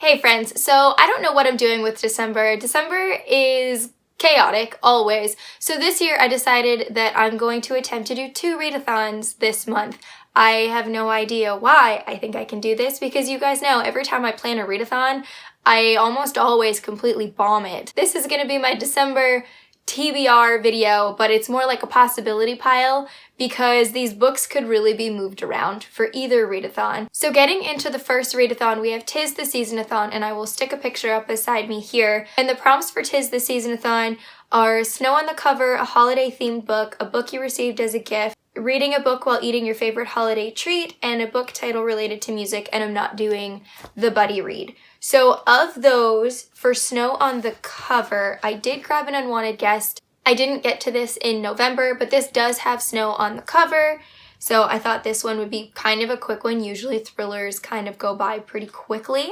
Hey friends, so I don't know what I'm doing with December. December is chaotic, always. So this year I decided that I'm going to attempt to do 2 readathons this month. I have no idea why I think I can do this because you guys know every time I plan a readathon, I almost always completely bomb it. This is going to be my December TBR video, but it's more like a possibility pile because these books could really be moved around for either readathon. So getting into the first readathon, we have 'Tis the Seasonathon, and I will stick a picture up beside me here. And the prompts for 'Tis the Seasonathon are snow on the cover, a holiday-themed book, a book you received as a gift, reading a book while eating your favorite holiday treat, and a book title related to music, and I'm not doing the buddy read. So of those, for snow on the cover, I did grab an unwanted guest. I didn't get to this in November, but this does have snow on the cover, so I thought this one would be kind of a quick one. Usually thrillers kind of go by pretty quickly.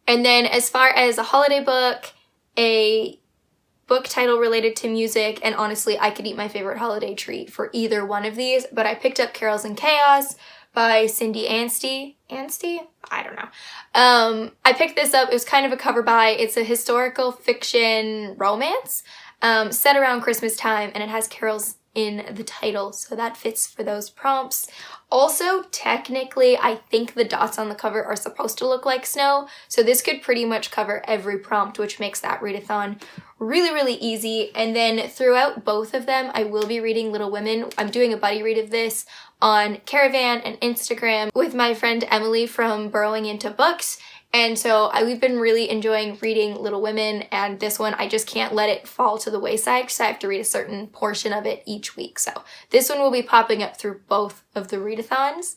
And then as far as a holiday book, a book title related to music, and honestly, I could eat my favorite holiday treat for either one of these, but I picked up Carols in Chaos by Cindy Anstey. I don't know. I picked this up. It was kind of a cover buy. It's a historical fiction romance set around Christmas time, and it has carols in the title, so that fits for those prompts. Also, technically, I think the dots on the cover are supposed to look like snow, so this could pretty much cover every prompt, which makes that readathon really, really easy. And then throughout both of them, I will be reading Little Women. I'm doing a buddy read of this on Caravan and Instagram with my friend Emily from Burrowing Into Books. And so we've been really enjoying reading Little Women, and this one I just can't let it fall to the wayside because I have to read a certain portion of it each week. So this one will be popping up through both of the readathons.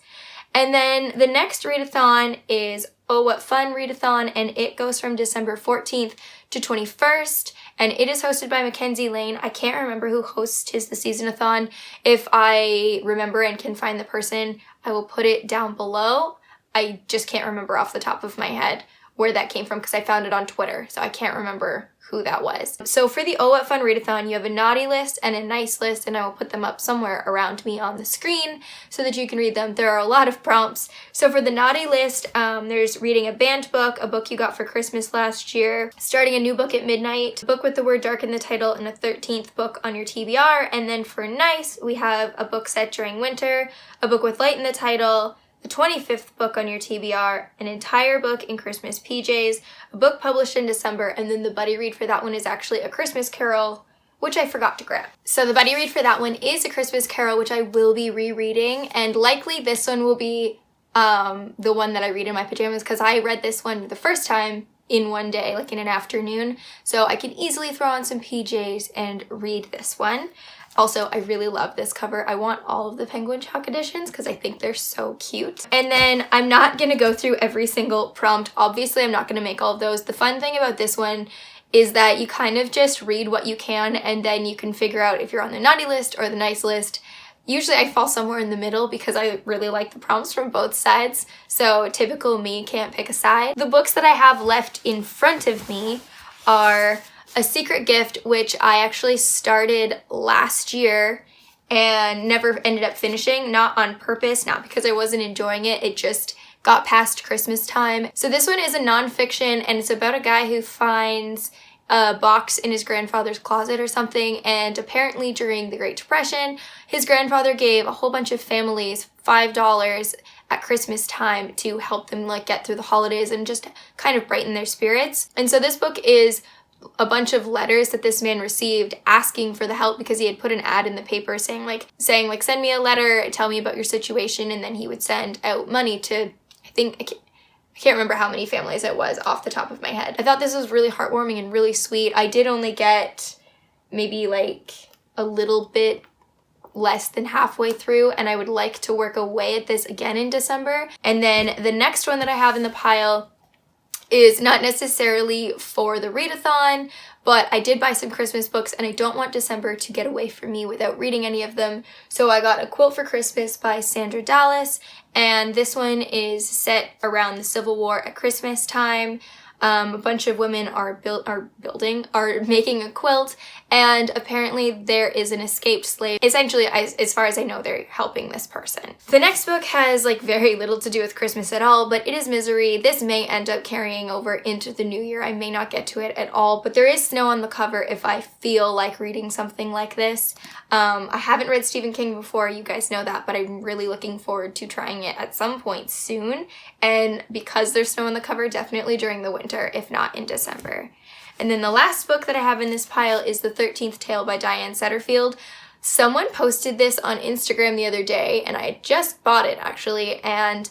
And then the next readathon is Oh What Fun Readathon, and it goes from December 14th to 21st, and it is hosted by Mackenzie Lane. I can't remember who hosts 'Tis the Seasonathon. If I remember and can find the person, I will put it down below. I just can't remember off the top of my head where that came from because I found it on Twitter, so I can't remember who that was. So for the Oh What Fun Readathon, you have a naughty list and a nice list, and I will put them up somewhere around me on the screen so that you can read them. There are a lot of prompts. So for the naughty list, there's reading a banned book, a book you got for Christmas last year, starting a new book at midnight, a book with the word dark in the title, and a 13th book on your TBR. And then for nice, we have a book set during winter, a book with light in the title, the 25th book on your TBR, an entire book in Christmas PJs, a book published in December, and then the buddy read for that one is actually A Christmas Carol, which I forgot to grab. So the buddy read for that one is A Christmas Carol, which I will be rereading, and likely this one will be the one that I read in my pajamas because I read this one the first time in one day, like in an afternoon, so I can easily throw on some PJs and read this one. Also, I really love this cover. I want all of the Penguin Chalk editions because I think they're so cute. And then I'm not going to go through every single prompt. Obviously, I'm not going to make all of those. The fun thing about this one is that you kind of just read what you can, and then you can figure out if you're on the naughty list or the nice list. Usually I fall somewhere in the middle because I really like the prompts from both sides, so typical me can't pick a side. The books that I have left in front of me are A Secret Gift, which I actually started last year and never ended up finishing, not on purpose, not because I wasn't enjoying it, it just got past Christmas time. So this one is a nonfiction, and it's about a guy who finds a box in his grandfather's closet or something, and apparently during the Great Depression, his grandfather gave a whole bunch of families $5 at Christmas time to help them like get through the holidays and just kind of brighten their spirits. And so this book is a bunch of letters that this man received asking for the help because he had put an ad in the paper saying send me a letter, tell me about your situation, and then he would send out money to, I can't remember how many families it was off the top of my head. I thought this was really heartwarming and really sweet. I did only get maybe like a little bit less than halfway through, and I would like to work away at this again in December. And then the next one that I have in the pile is not necessarily for the readathon, but I did buy some Christmas books and I don't want December to get away from me without reading any of them. So I got A Quilt for Christmas by Sandra Dallas, and this one is set around the Civil War at Christmas time. A bunch of women are making a quilt, and apparently there is an escaped slave. Essentially, as far as I know, they're helping this person. The next book has like very little to do with Christmas at all, but it is Misery. This may end up carrying over into the new year. I may not get to it at all, but there is snow on the cover if I feel like reading something like this. I haven't read Stephen King before, you guys know that, but I'm really looking forward to trying it at some point soon. And because there's snow on the cover, definitely during the winter, if not in December. And then the last book that I have in this pile is The 13th Tale by Diane Setterfield. Someone posted this on Instagram the other day, and I had just bought it actually, and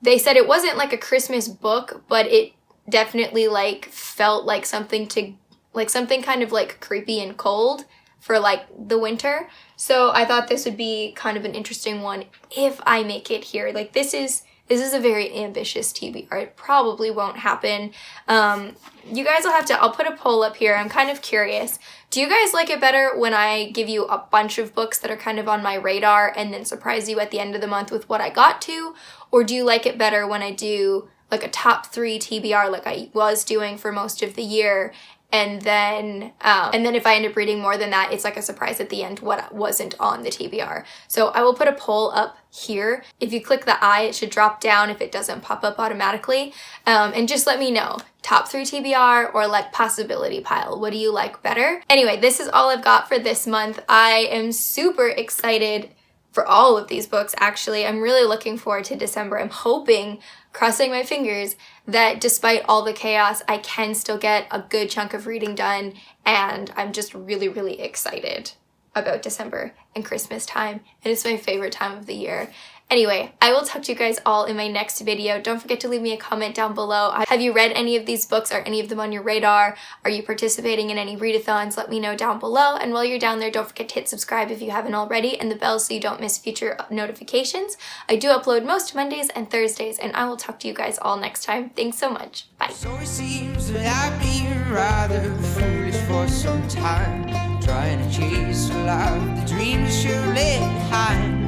they said it wasn't like a Christmas book, but it definitely like felt like something kind of like creepy and cold for like the winter. So I thought this would be kind of an interesting one if I make it here. Like this is a very ambitious TBR. It probably won't happen. You guys will have to, I'll put a poll up here. I'm kind of curious. Do you guys like it better when I give you a bunch of books that are kind of on my radar and then surprise you at the end of the month with what I got to? Or do you like it better when I do like a top 3 TBR like I was doing for most of the year? And then if I end up reading more than that, it's like a surprise at the end what wasn't on the TBR. So I will put a poll up here. If you click the I, it should drop down if it doesn't pop up automatically. And just let me know, top 3 TBR or like possibility pile. What do you like better? Anyway, this is all I've got for this month. I am super excited for all of these books, actually. I'm really looking forward to December. I'm hoping, crossing my fingers, that despite all the chaos, I can still get a good chunk of reading done, and I'm just really, really excited about December and Christmas time, and it's my favorite time of the year. Anyway, I will talk to you guys all in my next video. Don't forget to leave me a comment down below. Have you read any of these books? Are any of them on your radar? Are you participating in any readathons? Let me know down below. And while you're down there, don't forget to hit subscribe if you haven't already, and the bell so you don't miss future notifications. I do upload most Mondays and Thursdays, and I will talk to you guys all next time. Thanks so much. Bye. So it seems that I've been rather foolish for some time, trying to chase a life, the dreams you left behind.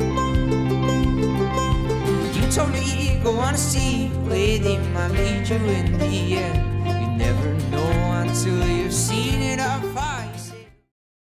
You told me go on a secret way, they might lead you in the end. You never know until you've seen it on fire.